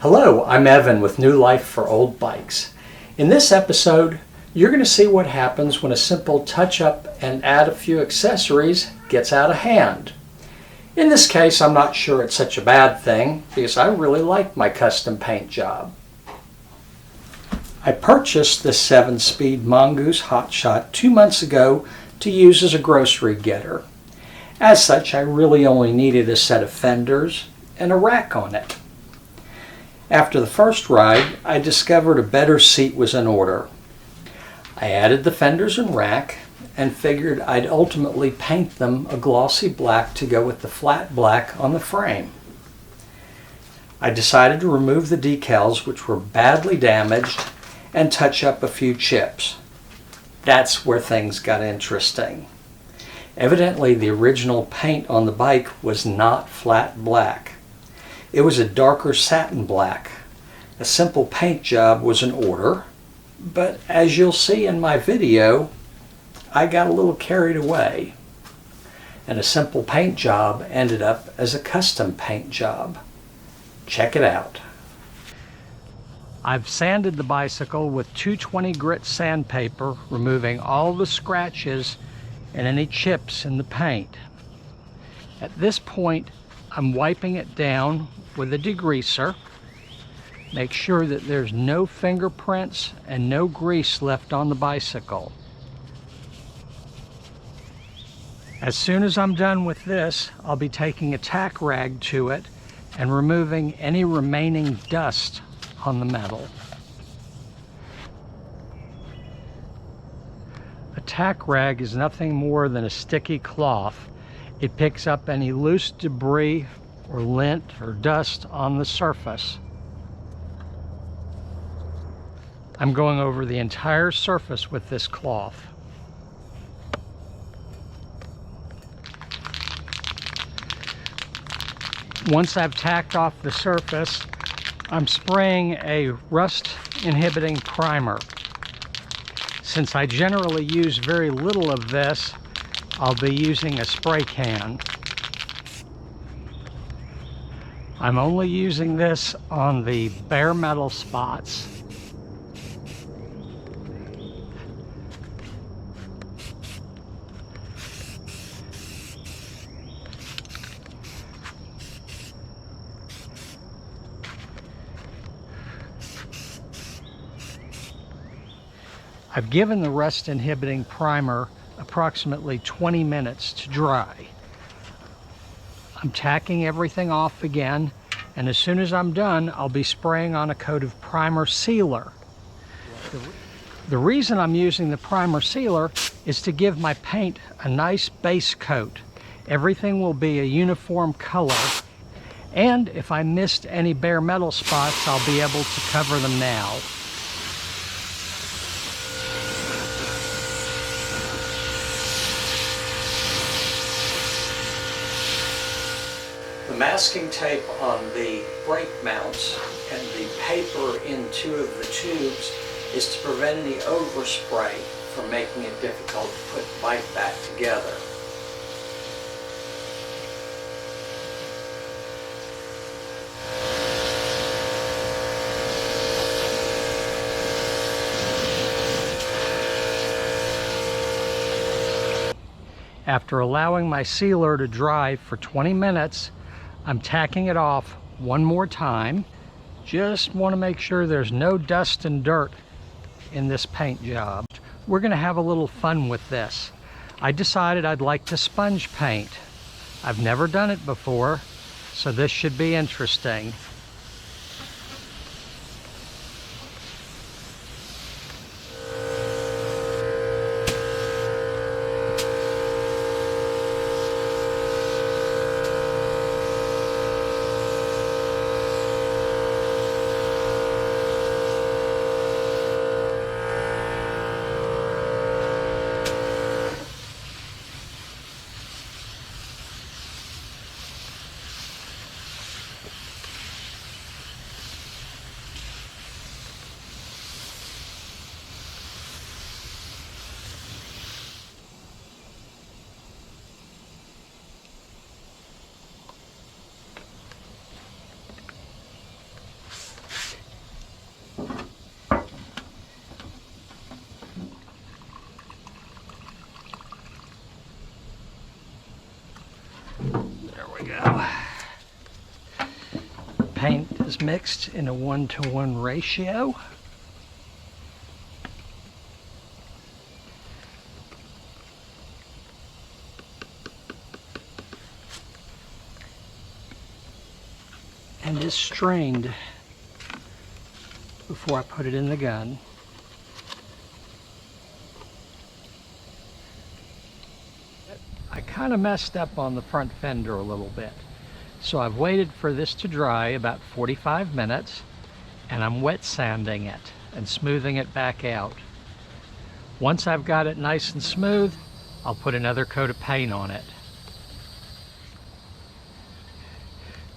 Hello, I'm Evan with New Life for Old Bikes. In this episode, you're going to see what happens when a simple touch-up and add a few accessories gets out of hand. In this case, I'm not sure it's such a bad thing because I really like my custom paint job. I purchased this 7-speed Mongoose Hotshot 2 months ago to use as a grocery getter. As such, I really only needed a set of fenders and a rack on it. After the first ride, I discovered a better seat was in order. I added the fenders and rack and figured I'd ultimately paint them a glossy black to go with the flat black on the frame. I decided to remove the decals, which were badly damaged, and touch up a few chips. That's where things got interesting. Evidently, the original paint on the bike was not flat black. It was a darker satin black. A simple paint job was in order, but as you'll see in my video, I got a little carried away, and a simple paint job ended up as a custom paint job. Check it out. I've sanded the bicycle with 220 grit sandpaper, removing all the scratches and any chips in the paint. At this point, I'm wiping it down with a degreaser. Make sure that there's no fingerprints and no grease left on the bicycle. As soon as I'm done with this, I'll be taking a tack rag to it and removing any remaining dust on the metal. A tack rag is nothing more than a sticky cloth. It picks up any loose debris or lint or dust on the surface. I'm going over the entire surface with this cloth. Once I've tacked off the surface, I'm spraying a rust inhibiting primer. Since I generally use very little of this, I'll be using a spray can. I'm only using this on the bare metal spots. I've given the rust inhibiting primer approximately 20 minutes to dry. I'm tacking everything off again, and as soon as I'm done, I'll be spraying on a coat of primer sealer. The reason I'm using the primer sealer is to give my paint a nice base coat. Everything will be a uniform color, and if I missed any bare metal spots, I'll be able to cover them now. The masking tape on the brake mounts and the paper in 2 of the tubes is to prevent any overspray from making it difficult to put the bike back together. After allowing my sealer to dry for 20 minutes, I'm tacking it off one more time. Just want to make sure there's no dust and dirt in this paint job. We're going to have a little fun with this. I decided I'd like to sponge paint. I've never done it before, so this should be interesting. go. Paint is mixed in a 1-to-1 ratio. And is strained before I put it in the gun. I kind of messed up on the front fender a little bit. So I've waited for this to dry about 45 minutes, and I'm wet sanding it and smoothing it back out. Once I've got it nice and smooth, I'll put another coat of paint on it.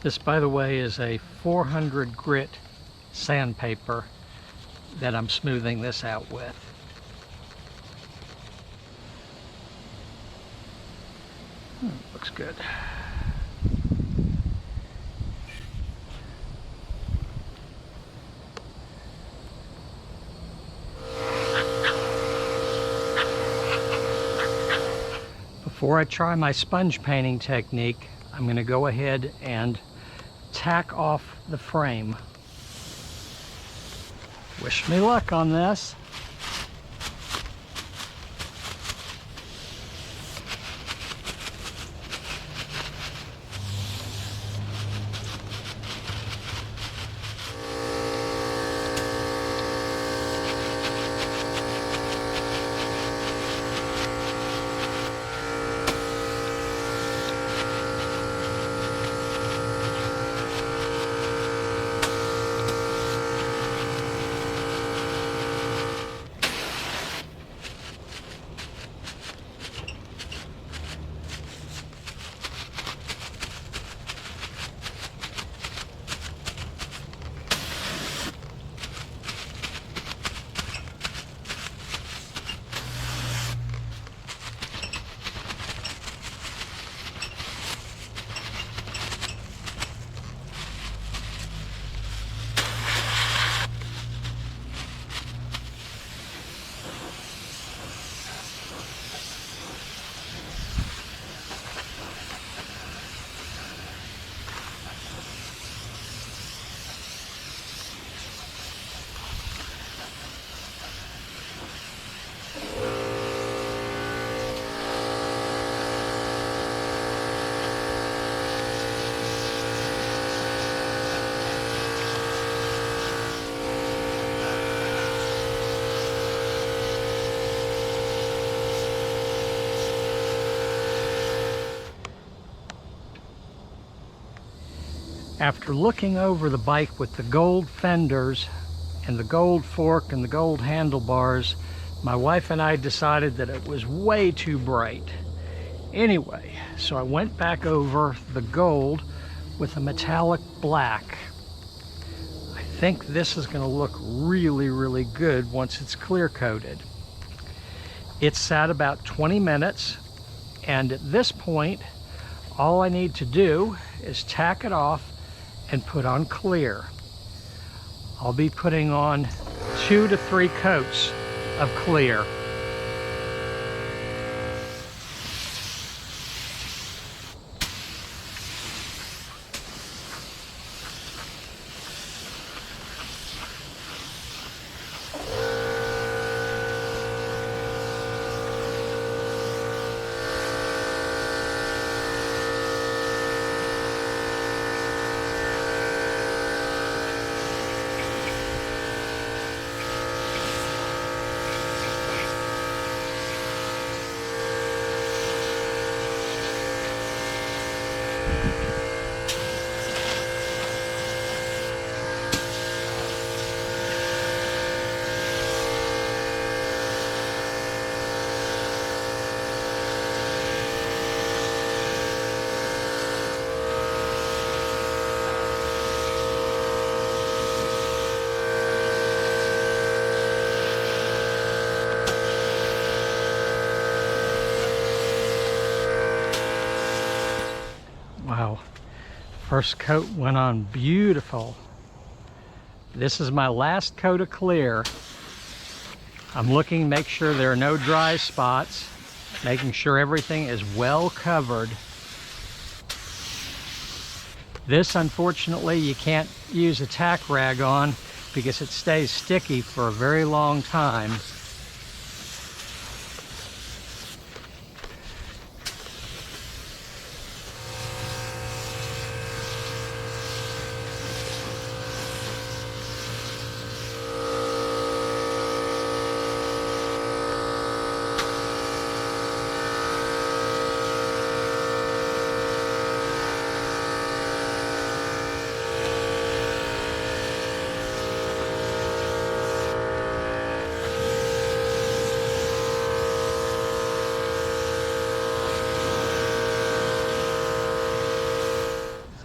This, by the way, is a 400 grit sandpaper that I'm smoothing this out with. Looks good. Before I try my sponge painting technique, I'm going to go ahead and tack off the frame. Wish me luck on this. After looking over the bike with the gold fenders and the gold fork and the gold handlebars, my wife and I decided that it was way too bright. Anyway, so I went back over the gold with a metallic black. I think this is going to look really, really good once it's clear coated. It sat about 20 minutes, and at this point, all I need to do is tack it off and put on clear. I'll be putting on 2 to 3 coats of clear. Wow, first coat went on beautiful. This is my last coat of clear. I'm looking to make sure there are no dry spots, making sure everything is well covered. This, unfortunately, you can't use a tack rag on because it stays sticky for a very long time.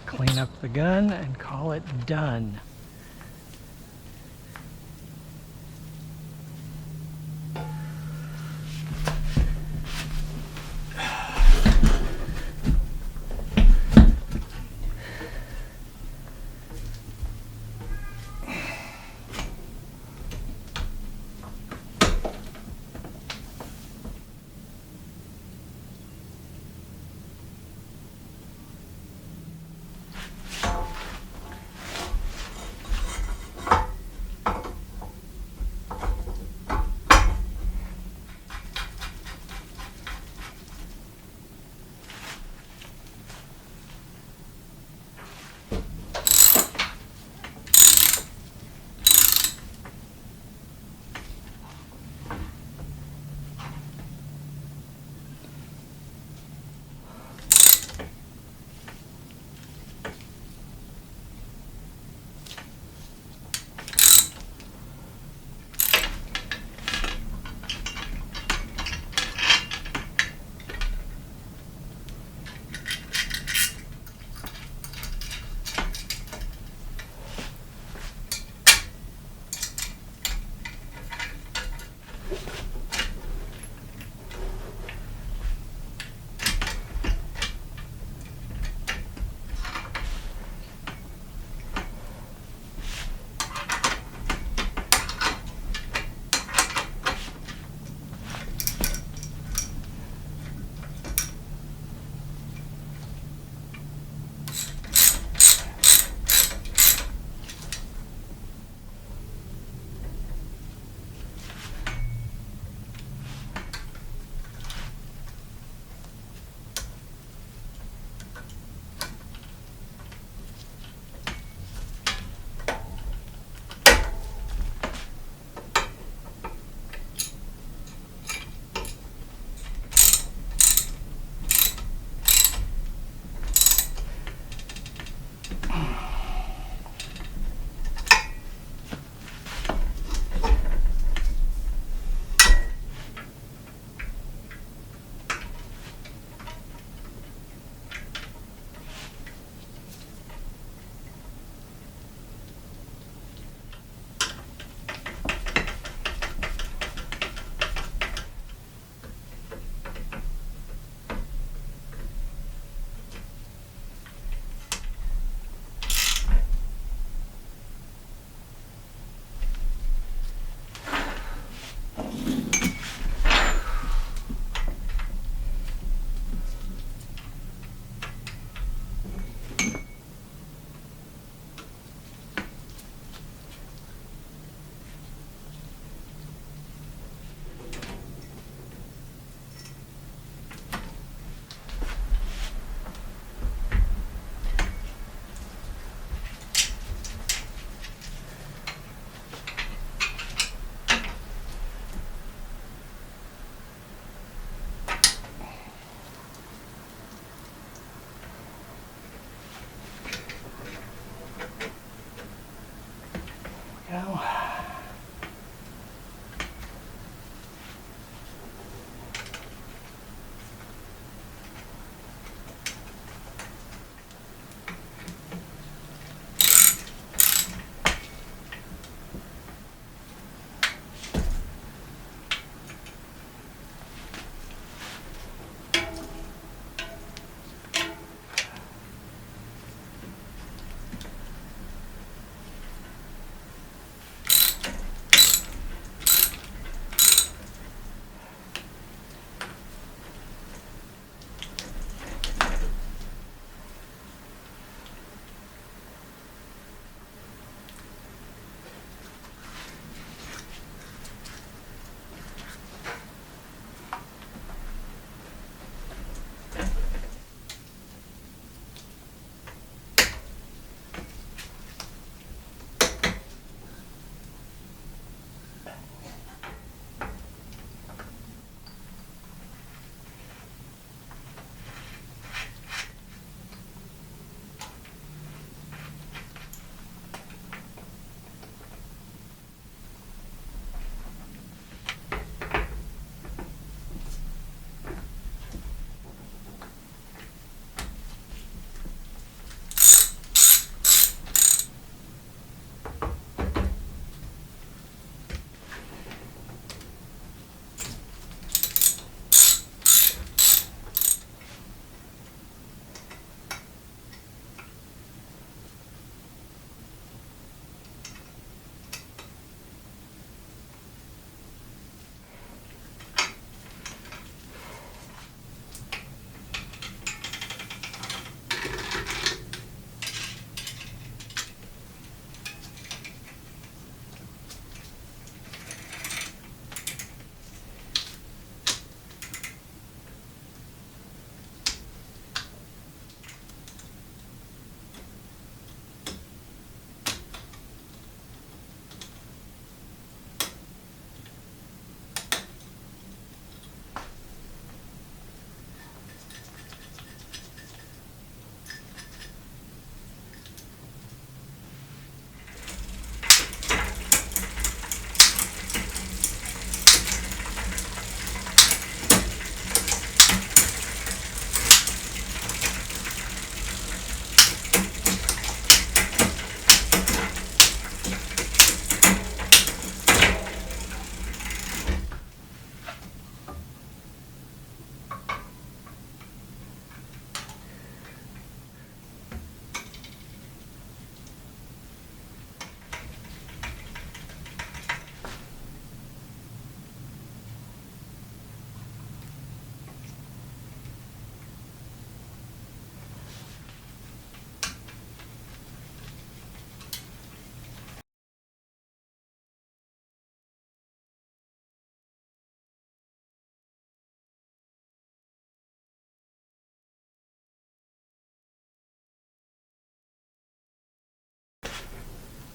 Clean up the gun and call it done.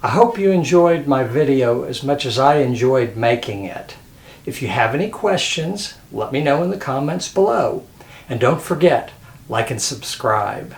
I hope you enjoyed my video as much as I enjoyed making it. If you have any questions, let me know in the comments below. And don't forget, like and subscribe.